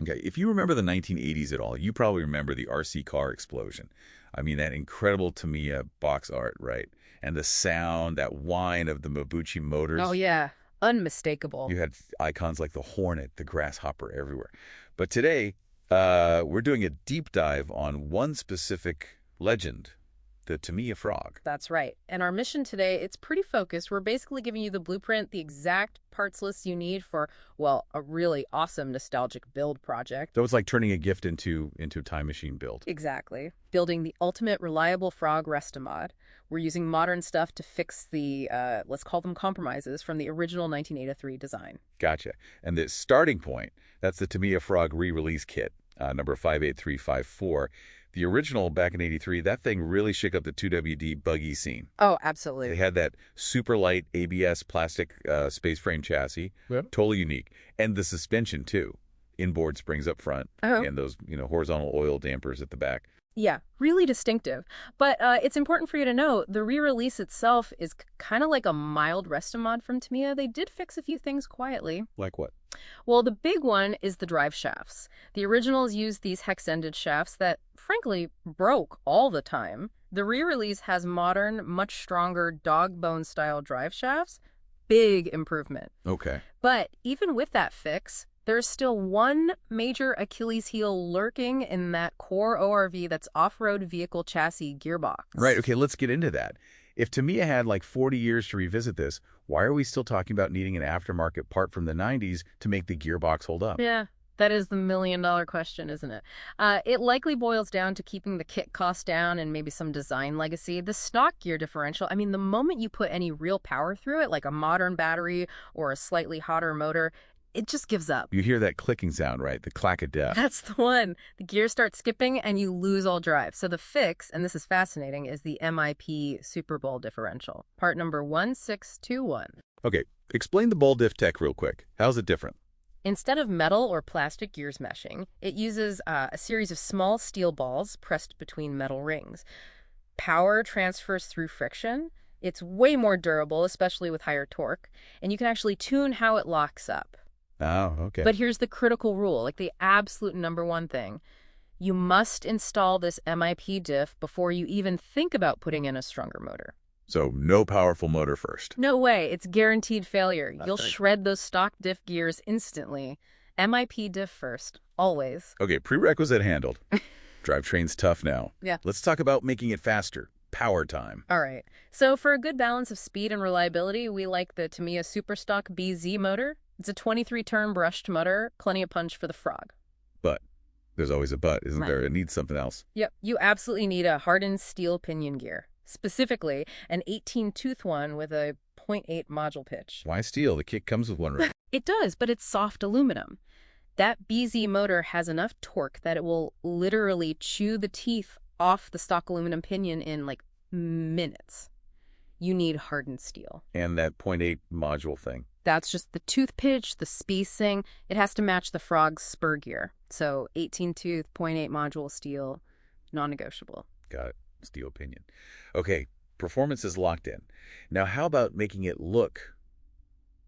Okay, if you remember the 1980s at all, you probably remember the RC car explosion. I mean, that incredible Tamiya box art, right? And the sound, that whine of the Mabuchi Oh, motors. yeah. Unmistakable. You had icons like the Hornet, the Grasshopper everywhere. But today, we're doing a deep dive on one specific legend, the Tamiya frog. That's right. And our mission today, it's pretty focused. We're basically giving you the blueprint, the exact parts list you need for, well, a really awesome nostalgic build project. So it's like turning a gift into a time machine build. Exactly. Building the ultimate reliable frog Restamod. We're using modern stuff to fix the, let's call them compromises from the original 1983 design. Gotcha. And the starting point, that's the Tamiya Frog re-release kit, number 58354. The original back in 83, that thing really shook up the 2WD buggy scene. Oh, They absolutely. had that super light ABS plastic space frame chassis, Yep. totally unique. And the suspension, too. Inboard springs up front Oh. and those, horizontal oil dampers at the back. Yeah, really distinctive. But it's important for you to know the re-release itself is kind of like a mild Restamod from Tamiya. They did fix a few things quietly. Like what? Well, the big one is the drive shafts. The originals used these hex-ended shafts that, frankly, broke all the time. The re-release has modern, much stronger dog bone-style drive shafts. Big improvement. Okay. But even with that fix, there's still one major Achilles heel lurking in that core ORV that's off-road vehicle chassis gearbox. Right. Okay, let's get into that. If Tamiya had like 40 years to revisit this, why are we still talking about needing an aftermarket part from the 90s to make the gearbox hold up? Yeah, that is the million-dollar question, isn't it? It likely boils down to keeping the kit cost down and maybe some design legacy. The stock gear differential, I mean, the moment you put any real power through it, like a modern battery or a slightly hotter motor, it just gives up. You hear that clicking sound, right? The clack of death. That's the one. The gears start skipping and you lose all drive. So the fix, and this is fascinating, is the MIP Super Bowl differential. Part number 1621. Okay, explain the ball diff tech real quick. How's it different? Instead of metal or plastic gears meshing, it uses a series of small steel balls pressed between metal rings. Power transfers through friction. It's way more durable, especially with higher torque, and you can actually tune how it locks up. Oh, okay. But here's the critical rule, like the absolute number one thing. You must install this MIP diff before you even think about putting in a stronger motor. So no powerful motor first. No way, it's guaranteed failure. You'll Okay. shred those stock diff gears instantly. MIP diff first, always. Okay, prerequisite handled. Drivetrain's tough now. Yeah. Let's talk about making it faster. Power time. All right. So for a good balance of speed and reliability, we like the Tamiya Superstock BZ motor. It's a 23-turn brushed motor, plenty of punch for the frog. But there's always a but, isn't Right. there? It needs something else. Yep, you absolutely need a hardened steel pinion gear. Specifically, an 18-tooth one with a .8 module pitch. Why steel? The kit comes with one, right? It does, but it's soft aluminum. That BZ motor has enough torque that it will literally chew the teeth off the stock aluminum pinion in like minutes. You need hardened steel. And that .8 module thing. That's just the tooth pitch, the spacing. It has to match the frog's spur gear. So 18-tooth, .8 module steel, non-negotiable. Got it. Steel opinion. Okay, performance is locked in. Now, how about making it look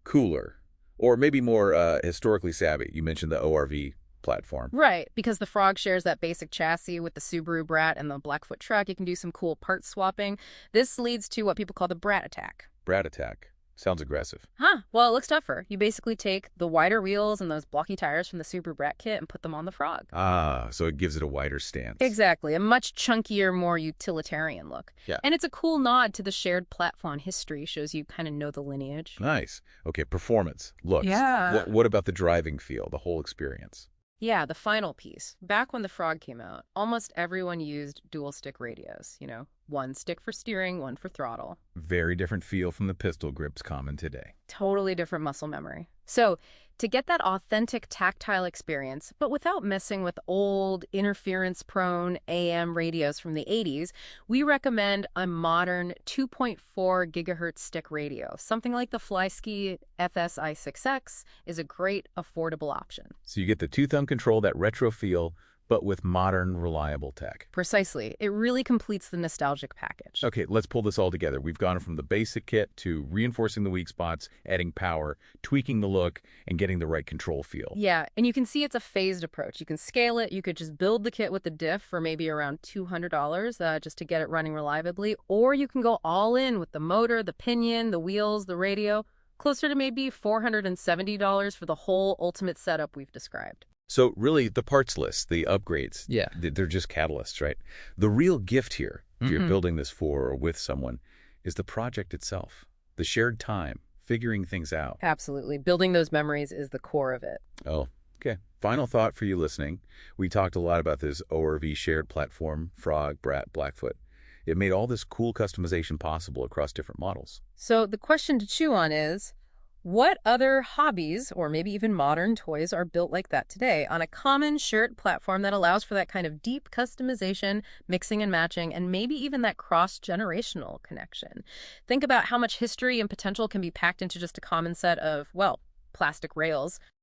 cooler? Or maybe more historically savvy? You mentioned the ORV platform. Right, because the Frog shares that basic chassis with the Subaru Brat and the Blackfoot truck. You can do some cool part swapping. This leads to what people call the Brat attack. Brat attack. Sounds aggressive. Huh, well, it looks tougher. You basically take the wider wheels and those blocky tires from the Subaru Brat kit and put them on the Frog. Ah, so it gives it a wider stance. Exactly, a much chunkier, more utilitarian look. Yeah. And it's a cool nod to the shared platform history, shows you kind of know the lineage. Nice. Okay, performance. Looks. Yeah. What about the driving feel, the whole experience? Yeah, the final piece. Back when the Frog came out, almost everyone used dual stick radios, one stick for steering, one for throttle. Very different feel from the pistol grips common today. Totally different muscle memory. So, to get that authentic tactile experience, but without messing with old, interference-prone AM radios from the 80s, we recommend a modern 2.4 gigahertz stick radio. Something like the Flyski FSi6X is a great, affordable option. So you get the two-thumb control, that retro feel, but with modern, reliable tech. Precisely. It really completes the nostalgic package. Okay, let's pull this all together. We've gone from the basic kit to reinforcing the weak spots, adding power, tweaking the look, and getting the right control feel. Yeah, and you can see it's a phased approach. You can scale it. You could just build the kit with the diff for maybe around $200 just to get it running reliably, or you can go all in with the motor, the pinion, the wheels, the radio, closer to maybe $470 for the whole ultimate setup we've described. So really, the parts list, the upgrades, Yeah. they're just catalysts, right? The real gift here, if you're building this for or with someone, is the project itself, the shared time, figuring things out. Absolutely. Building those memories is the core of it. Oh, okay. Final thought for you listening. We talked a lot about this ORV shared platform, Frog, Brat, Blackfoot. It made all this cool customization possible across different models. So the question to chew on is, what other hobbies, or maybe even modern toys, are built like that today on a common shared platform that allows for that kind of deep customization, mixing and matching, and maybe even that cross-generational connection? Think about how much history and potential can be packed into just a common set of, well, plastic rails.